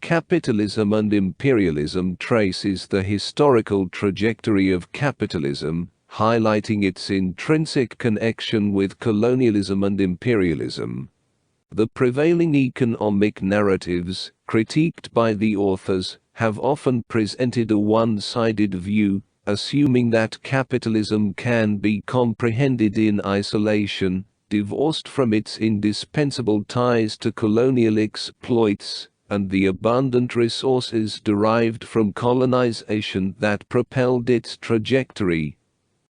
Capitalism and Imperialism traces the historical trajectory of capitalism, highlighting its intrinsic connection with colonialism and imperialism. The prevailing economic narratives, critiqued by the authors, have often presented a one-sided view, assuming that capitalism can be comprehended in isolation, divorced from its indispensable ties to colonial exploits and the abundant resources derived from colonization that propelled its trajectory.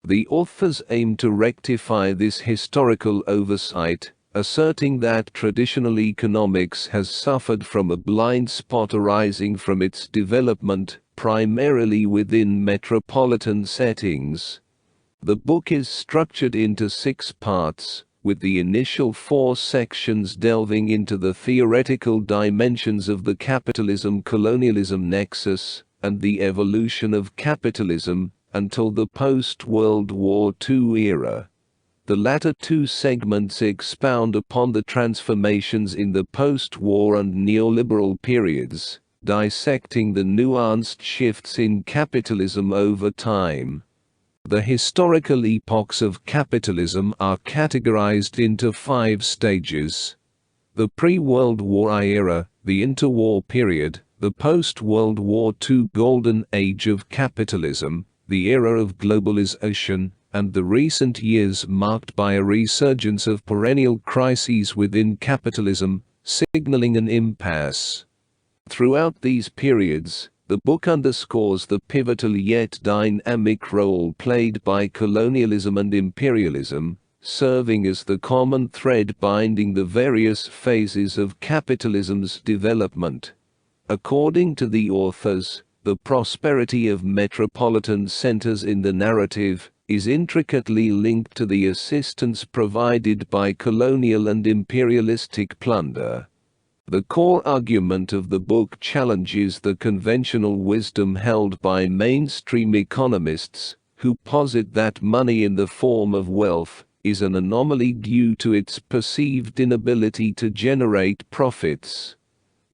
The authors aim to rectify this historical oversight, asserting that traditional economics has suffered from a blind spot arising from its development, primarily within metropolitan settings. The book is structured into 6 parts, with the initial 4 sections delving into the theoretical dimensions of the capitalism-colonialism nexus and the evolution of capitalism until the post-World War II era. The latter 2 segments expound upon the transformations in the post-war and neoliberal periods, dissecting the nuanced shifts in capitalism over time. The historical epochs of capitalism are categorized into 5 stages. The pre-World War I era, the interwar period, the post-World War II golden age of capitalism, the era of globalization, and the recent years marked by a resurgence of perennial crises within capitalism, signaling an impasse. Throughout these periods, the book underscores the pivotal yet dynamic role played by colonialism and imperialism, serving as the common thread binding the various phases of capitalism's development. According to the authors, the prosperity of metropolitan centers in the narrative is intricately linked to the assistance provided by colonial and imperialistic plunder. The core argument of the book challenges the conventional wisdom held by mainstream economists, who posit that money in the form of wealth is an anomaly due to its perceived inability to generate profits.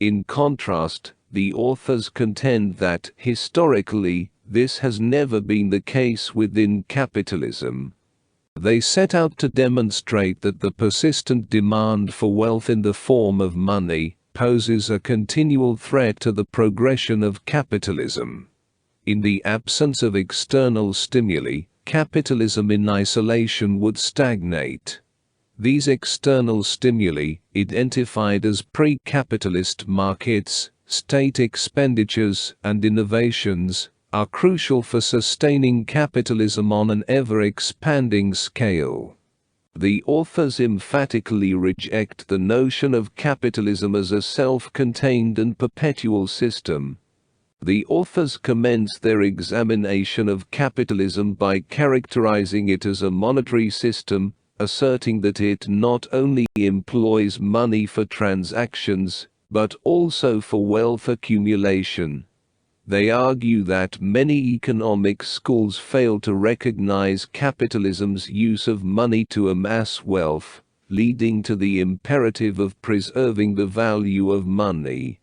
In contrast, the authors contend that, historically, this has never been the case within capitalism. They set out to demonstrate that the persistent demand for wealth in the form of money poses a continual threat to the progression of capitalism. In the absence of external stimuli, capitalism in isolation would stagnate. These external stimuli, identified as pre-capitalist markets, state expenditures, and innovations, are crucial for sustaining capitalism on an ever-expanding scale. The authors emphatically reject the notion of capitalism as a self-contained and perpetual system. The authors commence their examination of capitalism by characterizing it as a monetary system, asserting that it not only employs money for transactions, but also for wealth accumulation. They argue that many economic schools fail to recognize capitalism's use of money to amass wealth, leading to the imperative of preserving the value of money.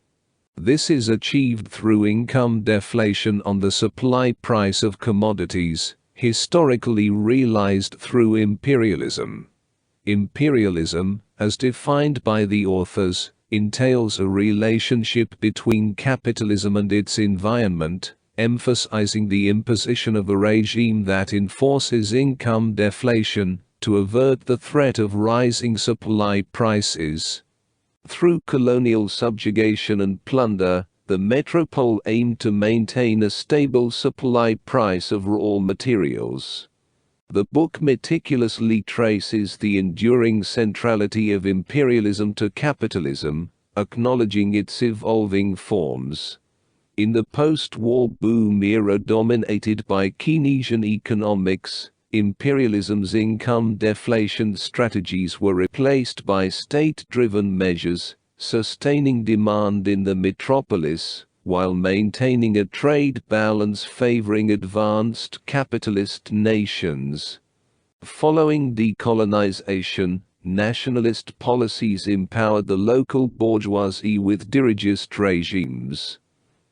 This is achieved through income deflation on the supply price of commodities, historically realized through imperialism. Imperialism, as defined by the authors, entails a relationship between capitalism and its environment, emphasizing the imposition of a regime that enforces income deflation to avert the threat of rising supply prices. Through colonial subjugation and plunder, the metropole aimed to maintain a stable supply price of raw materials. The book meticulously traces the enduring centrality of imperialism to capitalism, acknowledging its evolving forms. In the post-war boom era dominated by Keynesian economics, imperialism's income deflation strategies were replaced by state-driven measures, sustaining demand in the metropolis, while maintaining a trade balance favoring advanced capitalist nations. Following decolonization, nationalist policies empowered the local bourgeoisie with dirigist regimes.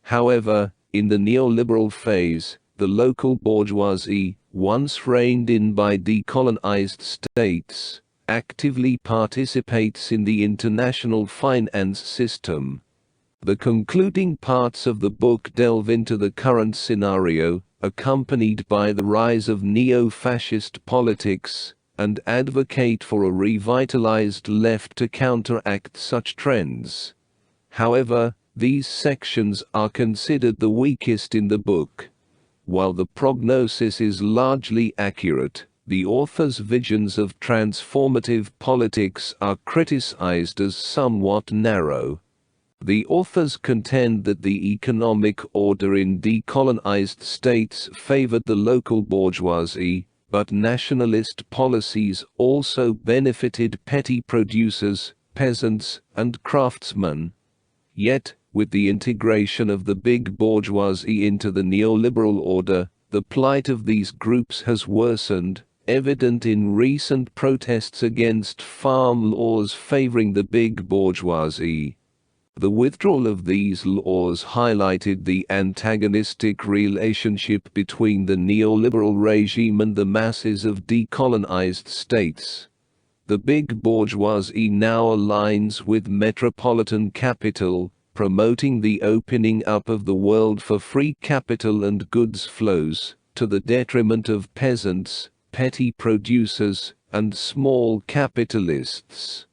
However, in the neoliberal phase, the local bourgeoisie, once reined in by decolonized states, actively participates in the international finance system. The concluding parts of the book delve into the current scenario, accompanied by the rise of neo-fascist politics, and advocate for a revitalized left to counteract such trends. However, these sections are considered the weakest in the book. While the prognosis is largely accurate, the author's visions of transformative politics are criticized as somewhat narrow. The authors contend that the economic order in decolonized states favored the local bourgeoisie, but nationalist policies also benefited petty producers, peasants, and craftsmen. Yet, with the integration of the big bourgeoisie into the neoliberal order, the plight of these groups has worsened, evident in recent protests against farm laws favoring the big bourgeoisie. The withdrawal of these laws highlighted the antagonistic relationship between the neoliberal regime and the masses of decolonized states. The big bourgeoisie now aligns with metropolitan capital, promoting the opening up of the world for free capital and goods flows, to the detriment of peasants, petty producers, and small capitalists.